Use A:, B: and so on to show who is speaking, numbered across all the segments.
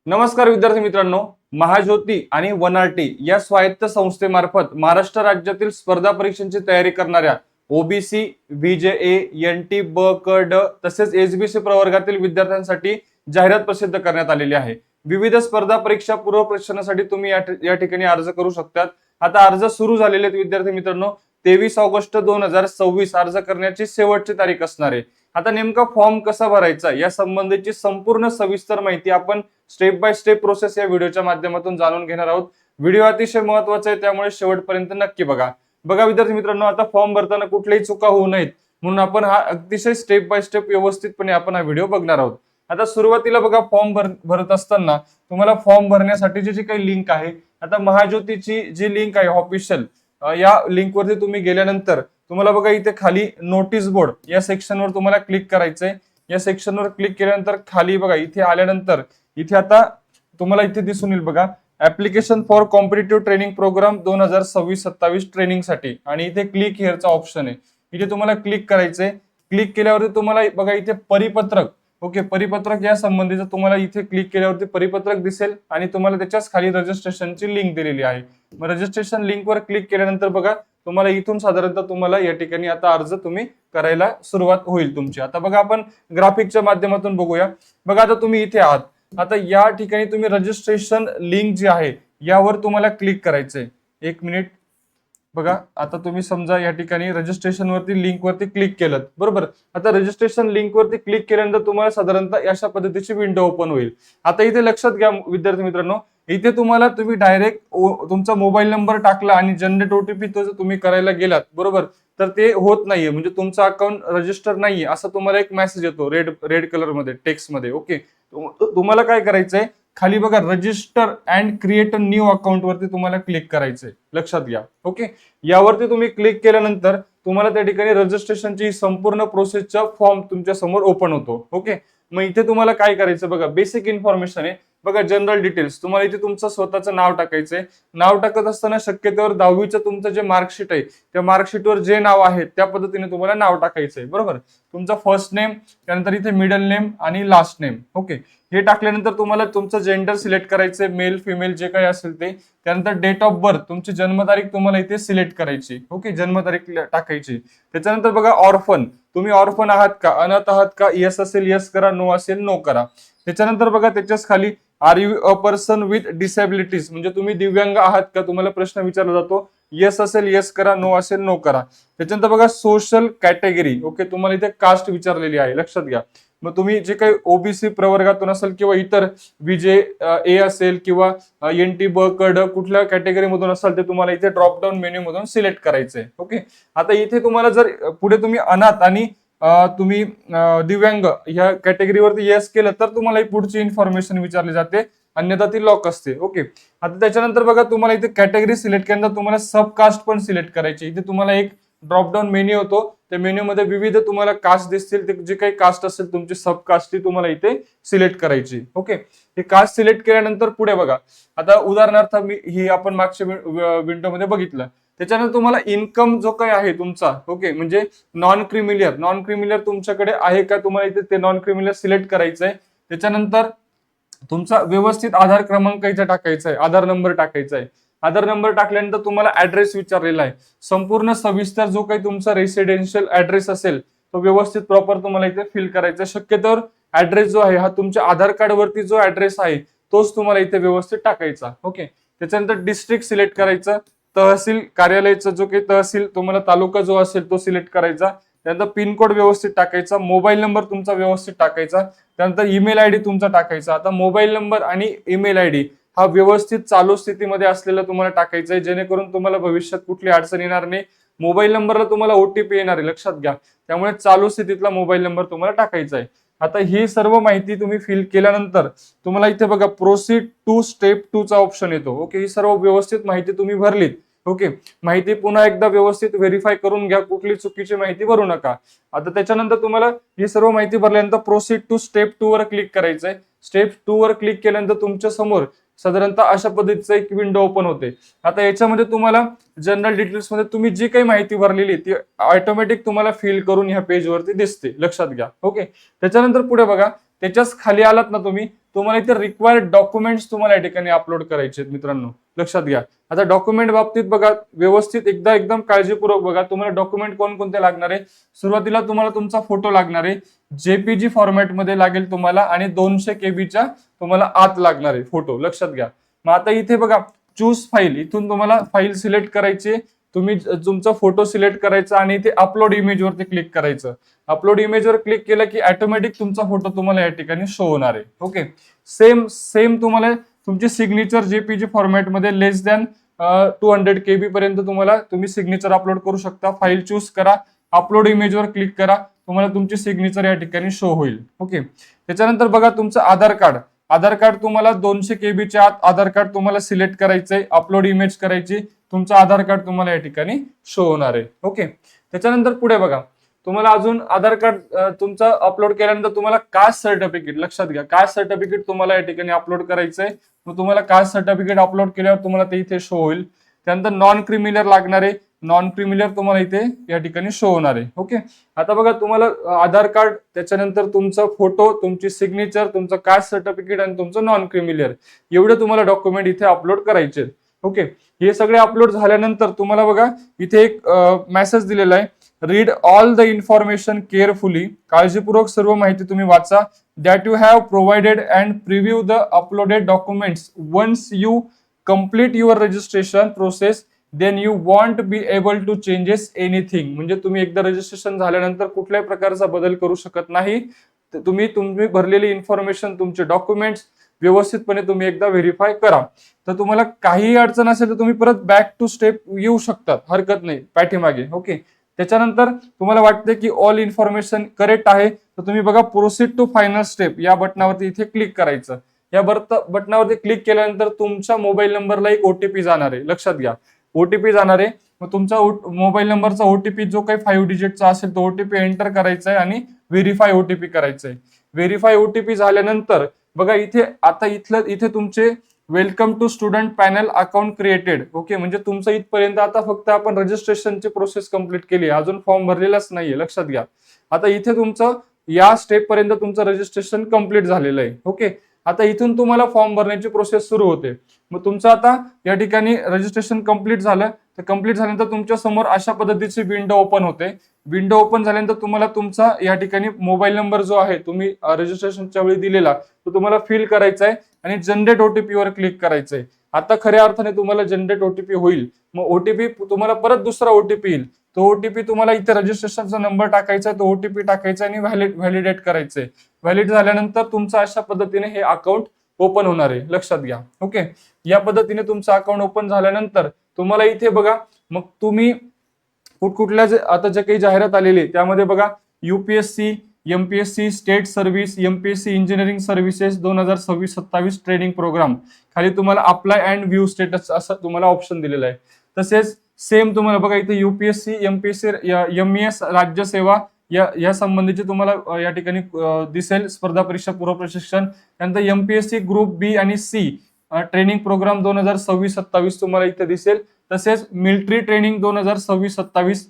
A: नमस्कार विद्यार्थी मित्रांनो, महाज्योती आणि वनआरटी या स्वायत्त संस्थेमार्फत महाराष्ट्र राज्यातील स्पर्धा परीक्षांची तयारी करणाऱ्या ओबीसी, व्हीजेए, एनटी ब क ड तसेच एसबीसी प्रवर्गातील विद्यार्थ्यांसाठी जाहिरात प्रसिद्ध करण्यात आलेली आहे। विविध स्पर्धा परीक्षा पूर्व परीक्षांसाठी तुम्ही या ठिकाणी अर्ज करू शकतात। आता अर्ज सुरू झालेले आहेत विद्यार्थी मित्रांनो। 23 ऑगस्ट 2026 अर्ज करण्याची शेवटची तारीख असणार आहे। आता नेमका फॉर्म कसा भरायचा या संबंधीची संपूर्ण सविस्तर माहिती आपण स्टेप बाय स्टेप प्रोसेस या व्हिडिओच्या माध्यमातून जाणून घेणार आहोत। व्हिडिओ अतिशय महत्त्वाचा आहे, त्यामुळे शेवटपर्यंत नक्की बघा। विद्यार्थी मित्रांनो, आता फॉर्म भरताना कुठलीही चुका होऊ नयेत म्हणून आपण हा अतिशय स्टेप बाय स्टेप व्यवस्थितपणे आपण हा व्हिडिओ बघणार आहोत। आता सुरुवातीला बघा, फॉर्म भरत असताना तुम्हाला फॉर्म भरण्यासाठीची जी काही लिंक आहे, आता महाज्योतीची जी लिंक आहे ऑफिशियल, या लिंक वरती तुम्ही गेल्यानंतर तुम्हाला बघा इथे खाली नोटीस बोर्ड या सेक्शनवर तुम्हाला क्लिक करायचंय। या सेक्शनवर क्लिक केल्यानंतर खाली बघा इथे आल्यानंतर इथे आता तुम्हाला इथे दिसून येईल बघा, application for competitive training programme 2026-27 training साठी, आणि इथे क्लिक हिअरचा ऑप्शन आहे, इथे तुम्हाला क्लिक करायचंय। क्लिक केल्यावरती तुम्हाला बघा इथे परिपत्रक, ओके, परिपत्रक या संबंधीचं तुम्हाला इथे क्लिक केल्यावरती परिपत्रक दिसेल आणि तुम्हाला त्याच्याच खाली रजिस्ट्रेशनची लिंक दिलेली आहे। मग रजिस्ट्रेशन लिंक वर क्लिक केल्यानंतर बघा तुम्हाला इथून साधारणतः तुम्हाला या ठिकाणी आता अर्ज तुम्ही करायला सुरुवात होईल तुमची। आता बघा आपण ग्राफिकच्या माध्यमातून बघूया। बघा आता तुम्ही इथे आहात, आता या ठिकाणी तुम्ही रजिस्ट्रेशन लिंक जी आहे यावर तुम्हाला क्लिक करायचंय। एक मिनिट बघा, आता तुम्ही समजा या ठिकाणी रजिस्ट्रेशन वरती लिंक वरती क्लिक केलं, बरोबर। आता रजिस्ट्रेशन लिंक वरती क्लिक केल्यानंतर तुम्हाला साधारणतः अशा पद्धतीची विंडो ओपन होईल। आता इथे लक्षात घ्या विद्यार्थी मित्रांनो, इथे तुम्ही डायरेक्ट तुमचा मोबाईल नंबर टाकला आणि जनरेट ओटीपी तुम्ही करायला गेलात, बरोबर, तर ते होत नाहीये, म्हणजे तुमचं अकाउंट रजिस्टर नाहीये असं तुम्हाला एक मेसेज येतो रेड कलर मध्ये टेक्स्ट मध्ये। ओके, तुम्हाला काय करायचंय, खाली बघा register and create a new account वरती तुम्हाला क्लिक करायचंय, लक्षात घ्या। ओके, यावरती तुम्ही क्लिक केल्यानंतर तुम्हाला त्या ठिकाणी रजिस्ट्रेशनची संपूर्ण प्रोसेसचा फॉर्म तुमच्या समोर ओपन होतो। ओके, मग इथे तुम्हाला काय करायचं बघा, बेसिक इन्फॉर्मेशन आहे बघा, जनरल डिटेल्स, तुम्हाला इथे तुमचं स्वतःचं नाव टाकायचंय। नाव टाकत असताना शक्यतोवर 10वीचं तुमचं जे मार्कशीट आहे त्या मार्कशीटवर जे नाव आहे त्या पद्धतीने तुम्हाला नाव टाकायचंय, बरोबर। तुमचा फर्स्ट नेम, त्यानंतर इथे मिडल नेम आणि लास्ट नेम, ओके, हे टाकल्यानंतर तुम्हाला तुमचं जेंडर सिलेक्ट करायचंय, मेल फिमेल जे काही असेल ते। त्यानंतर डेट ऑफ बर्थ, तुमची जन्मतारीख तुम्हाला इथे सिलेक्ट करायची, ओके, जन्मतारीख टाकायची। त्याच्यानंतर बघा ऑर्फन, तुम्ही ऑर्फन आहात का, अनाथ आहात का, यस असेल यस करा, नो असेल नो करा। त्याच्यानंतर बघा त्याच्याच खाली are you a person with disabilities, म्हणजे तुम्ही दिव्यांग आहात का, तुम्हाला प्रश्न विचारला जातो, यस असेल यस करा, नो असेल नो करा। त्याच्यानंतर बघा सोशल कॅटेगरी, ओके, तुम्हाला इथे कास्ट विचारलेली आहे, लक्षात घ्या। मग तुम्ही जे काही ओबीसी प्रवर्गातून असेल किंवा इतर विजे ए असेल किंवा एनटी ब क ड कुठल्या कॅटेगरी मधून असाल ते तुम्हाला इथे ड्रॉप डाऊन मेन्यू मधून सिलेक्ट करायचंय। ओके, आता इथे तुम्हाला जर पुढे तुम्ही अनाथ आणि तुम्ही दिव्यांग ह्या कॅटेगरीवरती येस केलं तर तुम्हाला ही पुढची इन्फॉर्मेशन विचारली जाते, अन्यथा ती लॉक असते। ओके, आता त्याच्यानंतर बघा तुम्हाला इथे कॅटेगरी सिलेक्ट केल्यानंतर तुम्हाला सब कास्ट पण सिलेक्ट करायची। इथे तुम्हाला एक ड्रॉप डाऊन मेन्यू होतो, त्या मेन्यू मध्ये विविध तुम्हाला कास्ट दिसतील, ते जे काही कास्ट असेल तुमची सब कास्ट ती तुम्हाला इथे सिलेक्ट करायची। ओके, हे कास्ट सिलेक्ट केल्यानंतर पुढे बघा, आता उदाहरणार्थ ही आपण मागच्या विंडो मध्ये बघितलं। त्याच्यानंतर तुम्हाला इन्कम जो काही आहे तुमचा, ओके, म्हणजे नॉन क्रिमिलियर तुमच्याकडे आहे का, तुम्हाला इथे ते नॉन क्रिमिलियर सिलेक्ट करायचंय। त्याच्यानंतर तुमचा व्यवस्थित आधार क्रमांक इथे टाकायचा आहे, आधार नंबर टाकायचा आहे। आधार नंबर टाकल्यानंतर तुम्हाला ऍड्रेस विचारलेला आहे, संपूर्ण सविस्तर जो काही तुमचा रेसिडेन्शियल ऍड्रेस असेल तो व्यवस्थित प्रॉपर तुम्हाला इथे फिल करायचा। शक्यतोवर ऍड्रेस जो आहे हा तुमच्या आधार कार्ड वरती जो ऍड्रेस आहे तोच तुम्हाला इथे व्यवस्थित टाकायचा। ओके, त्याच्यानंतर डिस्ट्रिक्ट सिलेक्ट करायचं, तहसील कार्यालयाचा जो काही तहसील तुम्हाला तालुका जो असेल तो सिलेक्ट करायचा। त्यानंतर पिनकोड व्यवस्थित टाकायचा, मोबाईल नंबर तुमचा व्यवस्थित टाकायचा, त्यानंतर ईमेल आयडी तुमचा टाकायचा। आता मोबाईल नंबर आणि ईमेल आयडी हा व्यवस्थित चालू स्थितीमध्ये असलेला तुम्हाला टाकायचा आहे, जेणेकरून तुम्हाला भविष्यात कुठली अडचण येणार नाही। मोबाईल नंबरला तुम्हाला ओटीपी येणार आहे, लक्षात घ्या, त्यामुळे चालू स्थितीतला मोबाईल नंबर तुम्हाला टाकायचा आहे। आता ही सर्व माहिती तुम्ही फिल केल्यानंतर तुम्हाला इथे बघा प्रोसीड टू स्टेप 2 चा ऑप्शन येतो। ओके, ही सर्व व्यवस्थित माहिती तुम्ही भरलीत। ओके, माहिती पुन्हा एकदा व्यवस्थित व्हेरीफाय करून घ्या, कुठली चुकीची माहिती भरू नका। आता त्याच्यानंतर तुम्हाला ही सर्व माहिती भरल्यानंतर प्रोसीड टू स्टेप 2 वर क्लिक करायचंय। स्टेप 2 वर क्लिक केल्यानंतर तुमच्या समोर साधारणतः अशा पद्धतीचं एक विंडो ओपन होते। आता याच्यामध्ये तुम्हाला जनरल डिटेल्स मध्ये तुम्ही जी काही माहिती भरलेली ती ऑटोमॅटिक तुम्हाला फिल करून ह्या पेज वरती दिसते, लक्षात घ्या। ओके, त्याच्यानंतर पुढे बघा त्याच्याच खाली आलात ना तुम्ही, तुम्हाला इथे रिक्वायर्ड डॉक्युमेंट्स तुम्हाला या ठिकाणी अपलोड करायचे आहेत मित्रांनो, लक्षात घ्या. आता डॉक्युमेंट बाबतीत बघा, व्यवस्थित एकदम काळजीपूर्वक बघा. तुम्हाला डॉक्युमेंट कोणकोणते लागणार आहे? सुरुवातीला तुम्हाला तुमचा फोटो लागणार आहे, जेपीजी फॉर्मॅटमध्ये लागेल तुम्हाला, आणि 200 केबीच्या तुम्हाला आत लागणार आहे फोटो, लक्षात घ्या. मग आता इथे बघा, चूज फाईल, इथून तुम्हाला फाईल सिलेक्ट करायची, तुम्ही तुमचा फोटो सिलेक्ट करायचा आणि इथे अपलोड इमेज वरती क्लिक करायचं. अपलोड इमेज वर क्लिक केलं की ऑटोमॅटिक तुमचा फोटो तुम्हाला या ठिकाणी शो होणार आहे. ओके, सेम तुम्हाला तुमची सिग्नेचर जेपीजी फॉर्मॅटमध्ये लेस दॅन 200 KB पर्यंत तुम्ही सिग्नेचर अपलोड करू शकता. फाईल चूज करा, अपलोड इमेज वर क्लिक करा, तुम्हाला तुमची सिग्नेचर या ठिकाणी शो होईल. ओके, त्याच्यानंतर बघा तुमचं आधार कार्ड तुम्हाला 200 केबीच्या आत आधार कार्ड तुम्हाला सिलेक्ट करायचंय, अपलोड इमेज करायची, तुमचं आधार कार्ड तुम्हाला या ठिकाणी शो होणार आहे. ओके, त्याच्यानंतर पुढे बघा, तुम्हाला अजून आधार कार्ड तुमचं अपलोड केल्यानंतर तुम्हाला कास्ट सर्टिफिकेट, लक्षात घ्या, कास्ट सर्टिफिकेट तुम्हाला या ठिकाणी अपलोड करायचंय. मग तुम्हाला कास्ट सर्टिफिकेट अपलोड केल्यावर तुम्हाला ते इथे शो होईल. त्यानंतर नॉन क्रिमिनल लागणार आहे, नॉन क्रिमिनल तुम्हाला इथे या ठिकाणी शो होणार आहे. ओके, आता बघा, तुम्हाला आधार कार्ड, त्याच्यानंतर तुमचा फोटो, तुमची सिग्नेचर, तुमचं कास्ट सर्टिफिकेट आणि तुमचं नॉन क्रिमिनल, एवढे तुम्हाला डॉक्युमेंट इथे अपलोड करायचे. ओके, हे सगळे अपलोड झाल्यानंतर तुम्हाला बघा इथे एक मेसेज दिलेला आहे, read all the information carefully, काळजीपूर्वक सर्व माहिती तुम्ही वाचा. That you have provided and preview the uploaded documents. Once you complete your registration process then you won't be able to changes anything. म्हणजे तुम्ही एकदा रजिस्ट्रेशन झाल्यानंतर कुठल्याही प्रकारचा बदल करू शकत नाही. तुम्ही भरलेली इन्फॉर्मेशन, तुमचे डॉक्युमेंट्स व्यवस्थितपणे तुम्ही एकदा व्हेरीफाय करा. तर तुम्हाला काही अडचण असेल तर तुम्ही परत बॅक टू स्टेप येऊ शकतात, हरकत नाही, पाठीमागे. ओके, त्याच्यानंतर तुम्हाला वाटते की ऑल इन्फॉर्मेशन करेक्ट आहे, तर तुम्ही बघा प्रोसीड टू फायनल स्टेप या बटनावरती इथे क्लिक करायचं. या बटनावरती क्लिक केल्यानंतर तुमच्या मोबाईल नंबरला एक ओटीपी जाणार आहे, लक्षात घ्या, ओटीपी जाणार आहे. मग तुमचा मोबाईल नंबरचा ओटीपी जो काही 5 डिजिटचा असेल तो ओटीपी एंटर करायचा आहे आणि व्हेरीफाय ओटीपी करायचा आहे. व्हेरीफाय ओटीपी झाल्यानंतर बघा इथे तुमचे welcome to student panel account created. Okay, म्हणजे तुमचं इथपर्यंत आता फक्त आपण रजिस्ट्रेशनची प्रोसेस कंप्लीट केली, अजून फॉर्म भरलेलाच नाहीये, लक्षात घ्या. आता इथे तुमचं या स्टेप पर्यंत तुमचं रजिस्ट्रेशन कंप्लीट झालेलं आहे. ओके, आता इथून तुम्हाला फॉर्म भरण्याची प्रोसेस सुरू होते. मग तुमचं आता या ठिकाणी रजिस्ट्रेशन कंप्लीट झालं, तर कंप्लीट झाल्यानंतर तुमच्या समोर अशा पद्धतीची विंडो ओपन होते. विंडो ओपन झाल्यानंतर तुम्हाला तुमचा या ठिकाणी मोबाईल नंबर जो आहे तुम्ही रजिस्ट्रेशनच्या वेळी दिलेला, तो तुम्हाला फिल करायचा आहे आणि जनरेट ओटीपी वर क्लिक करायचं आहे. आता खऱ्या अर्थाने तुम्हाला जनरेट ओटीपी होईल. मग ओटीपी तुम्हाला परत दुसरा ओटीपी येईल. तो ओटीपी तुम्हाला इथे रजिस्ट्रेशनचा नंबर टाकायचा आहे, तो ओटीपी टाकायचा आणि व्हॅलिडेट करायचंय. व्हॅलिड झाल्यानंतर तुमचं अशा पद्धतीने हे अकाउंट ओपन होणार आहे, लक्षात घ्या. ओके, या पद्धतीने तुमचं अकाउंट ओपन झाल्यानंतर तुम्हाला इथे बघा, मग तुम्ही कुठल्या आता जे काही जाहिरात आलेली त्यामध्ये बघा, UPSC, MPSC state service, MPSC engineering services 2026-27 training programme, खाली तुम्हाला अप्लाय अँड व्ह्यू स्टेटस असं तुम्हाला ऑप्शन दिलेलं आहे. तसेच सेम तुम्हाला बघा इथे UPSC, MPSC, MES राज्यसेवा या संबंधीचे तुम्हाला या ठिकाणी दिसेल स्पर्धा परीक्षा पूर्व प्रशिक्षण. त्यानंतर MPSC ग्रुप बी आणि सी ट्रेनिंग प्रोग्राम 2026-27 तुम्हाला इथे दिसेल. तसेच मिलिटरी ट्रेनिंग 2026-27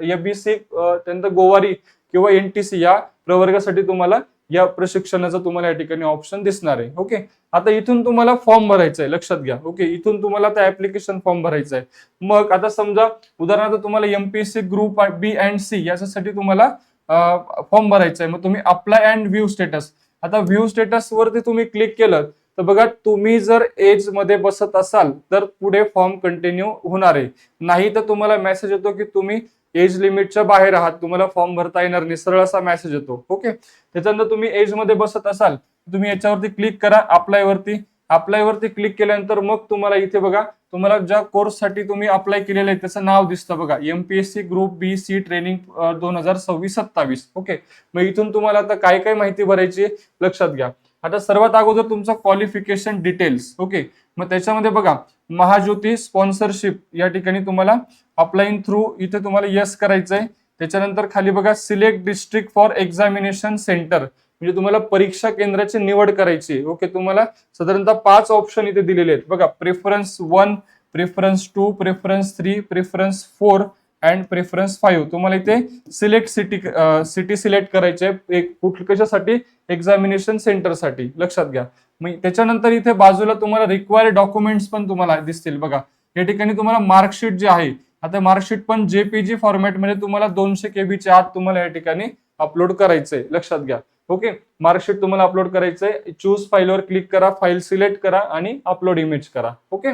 A: FBC, त्यानंतर गोवारी किंवा NTC या प्रवर्गासाठी तुम्हाला या प्रशिक्षणाचं तुम्हाला या ठिकाणी ऑप्शन दिसणार आहे. ओके, आता इथून तुम्हाला फॉर्म भरायचा आहे, लक्षात घ्या. ओके, इथून तुम्हाला आता ऍप्लिकेशन फॉर्म भरायचा आहे. मग आता समजा उदाहरणार्थ तुम्हाला MPSC group B and C याच्यासाठी तुम्हाला फॉर्म भरायचा आहे. मग तुम्ही अप्लाय अँड व्ह्यू स्टेटस, आता व्ह्यू स्टेटस वरती तुम्ही क्लिक केलं तर बघा, तुम्ही जर एज मध्ये बसत असाल तर पुढे फॉर्म कंटिन्यू होणार आहे, नाही तर तुम्हाला मेसेज येतो की तुम्ही एज लिमिटच्या बाहेर आहात, तुम्हाला फॉर्म भरता येणार नाही, सरळ असा मेसेज येतो. ओके, त्याच्यानंतर तुम्ही एज मध्ये बसत असाल तुम्ही याच्यावरती क्लिक करा, अप्लाय वरती क्लिक केल्यानंतर मग तुम्हाला इथे बघा, तुम्हाला ज्या कोर्ससाठी तुम्ही अप्लाय केलेलं आहे त्याचं नाव दिसतं बघा, MPSC group B C training 2026-27. Okay, मग इथून तुम्हाला आता काय काय माहिती भरायची लक्षात घ्या. आता सर्वात अगोदर तुमचं क्वालिफिकेशन डिटेल्स. ओके, मग त्याच्यामध्ये बघा महाज्योती स्पॉन्सरशिप या ठिकाणी तुम्हाला अप्लाइंग थ्रू इथे तुम्हाला यस करायचंय. त्याच्यानंतर खाली बघा select district for examination centre, म्हणजे तुम्हाला परीक्षा केंद्राची निवड करायची. ओके, तुम्हाला साधारणतः 5 ऑप्शन इथे दिलेले आहेत बघा, preference 1, preference 2, preference 3, preference 4 and preference 5. तुम्हाला इथे सिलेक्ट सिटी सिलेक्ट करायचे आहे एक कशासाठी, एक्झामिनेशन सेंटरसाठी, लक्षात घ्या. मग त्याच्यानंतर इथे बाजूला तुम्हाला रिक्वायर्ड डॉक्युमेंट्स पण तुम्हाला दिसतील बघा. या ठिकाणी तुम्हाला मार्कशीट जे आहे, आता मार्कशीट पण JPG फॉर्मॅटमध्ये तुम्हाला 200 KB च्या आत तुम्हाला या ठिकाणी अपलोड करायचंय, लक्षात घ्या. ओके, मार्कशीट तुम्हाला अपलोड करायचंय. चूज फाईलवर क्लिक करा, फाईल सिलेक्ट करा आणि अपलोड इमेज करा. ओके,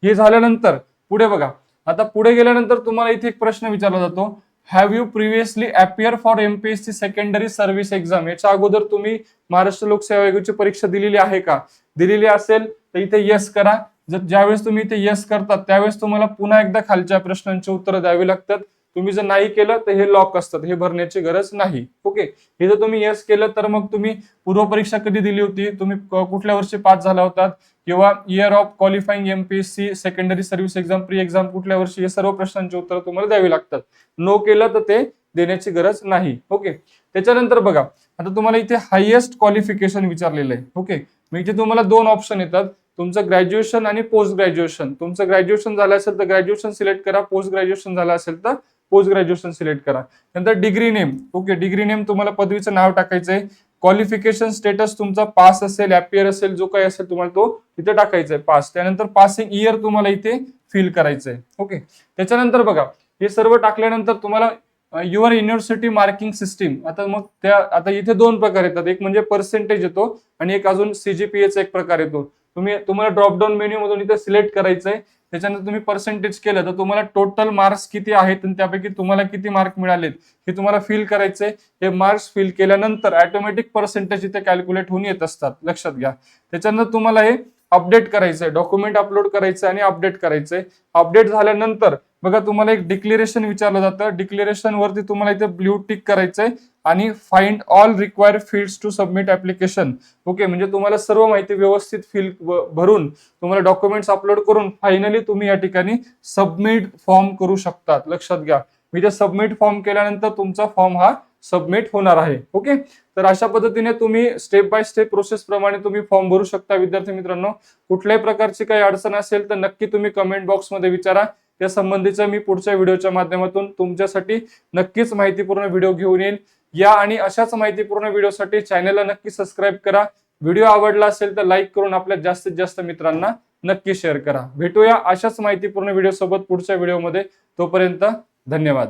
A: हे झाल्यानंतर पुढे बघा. आता पुढे गेल्यानंतर तुम्हाला इथे एक प्रश्न विचारला जातो, have you previously appear for MPSC secondary service exam. याच्या अगोदर तुम्ही महाराष्ट्र लोकसेवा आयोगाची परीक्षा दिलेली आहे का? दिलेली असेल तर इथे येस करा. जर ज्यावेळेस तुम्ही इथे येस करतात त्यावेळेस तुम्हाला पुन्हा एकदा खालच्या प्रश्नांची उत्तरं द्यावी लागतात. तुम्ही जर नाही केलं तर हे लॉक असतात, हे भरण्याची गरज नाही. ओके, हे जर तुम्ही येस केलं तर मग तुम्ही पूर्व परीक्षा कधी दिली होती, तुम्ही कुठल्या वर्षी पास झाला होतात, किंवा year of qualifying MPSC secondary service exam pre exam कुठल्या वर्षी, हे सर्व प्रश्नांची उत्तरं तुम्हाला द्यावी लागतात. नो केलं तर ते देण्याची गरज नाही. ओके, त्याच्यानंतर बघा, आता तुम्हाला इथे हायेस्ट क्वालिफिकेशन विचारलेलं आहे. ओके, मग इथे तुम्हाला 2 ऑप्शन येतात, तुमचं ग्रॅज्युएशन आणि पोस्ट ग्रॅज्युएशन. तुमचं ग्रॅज्युएशन झालं असेल तर ग्रॅज्युएशन सिलेक्ट करा, पोस्ट ग्रॅज्युएशन झालं असेल तर पोस्ट ग्रॅज्युएशन सिलेक्ट करा. नंतर degree name. Okay, degree name तुम्हाला पदवीचं नाव टाकायचंय. क्वालिफिकेशन स्टेटस तुमचा पास असेल, अपियर असेल, जो काही असेल तुम्हाला तो इथे टाकायचा आहे, पास. त्यानंतर पासिंग इयर तुम्हाला इथे फिल करायचंय. ओके, त्याच्यानंतर बघा, हे सर्व टाकल्यानंतर तुम्हाला युअर युनिव्हर्सिटी मार्किंग सिस्टीम. आता इथे 2 प्रकार येतात, एक म्हणजे पर्सेंटेज येतो आणि एक अजून CGPA चा एक प्रकार येतो. तुम्हाला ड्रॉपडाऊन मेन्यू मधून इथे सिलेक्ट करायचंय. त्याच्यानंतर तुम्ही पर्सेंटेज केलं तर तुम्हाला टोटल मार्क्स किती आहेत आणि त्यापैकी तुम्हाला किती मार्क मिळालेत हे तुम्हाला फिल करायचंय. हे मार्क्स फिल केल्यानंतर ऑटोमॅटिक पर्सेंटेज इथे कॅल्क्युलेट होऊन येत असतात, लक्षात घ्या. त्याच्यानंतर तुम्हाला हे अपडेट करायचंय, डॉक्युमेंट अपलोड करायचंय आणि अपडेट करायचंय. अपडेट झाल्यानंतर बघा तुम्हाला एक डिक्लेरेशन विचारलं जातं. डिक्लेरेशन वरती तुम्हाला इथे ब्ल्यू टिक करायचंय आणि find all required fields to submit application. Okay, म्हणजे तुम्हाला सर्व माहिती व्यवस्थित भरून तुम्हाला डॉक्युमेंट्स अपलोड करून फायनली तुम्ही या ठिकाणी सबमिट फॉर्म करू शकतात, लक्षात घ्या. मी ते सबमिट फॉर्म केल्यानंतर तुमचा फॉर्म हा सबमिट होणार आहे. ओके, तर अशा पद्धतीने तुम्ही स्टेप बाय स्टेप प्रोसेस प्रमाणे तुम्ही फॉर्म भरू शकता. विद्यार्थी मित्रांनो, कुठल्याही प्रकारची काही अडचण असेल तर नक्की तुम्ही कमेंट बॉक्समध्ये विचारा. त्या संबंधीचा मी पुढच्या व्हिडिओच्या माध्यमातून तुमच्यासाठी नक्कीच माहितीपूर्ण व्हिडिओ घेऊन येईल. या आणि अशाच माहितीपूर्ण व्हिडिओसाठी चॅनलला नक्की सबस्क्राईब करा. व्हिडिओ आवडला असेल तर लाईक करून आपल्या जास्तीत जास्त मित्रांना नक्की शेअर करा. भेटूया अशाच माहितीपूर्ण व्हिडिओ सोबत पुढच्या व्हिडिओमध्ये. तोपर्यंत धन्यवाद.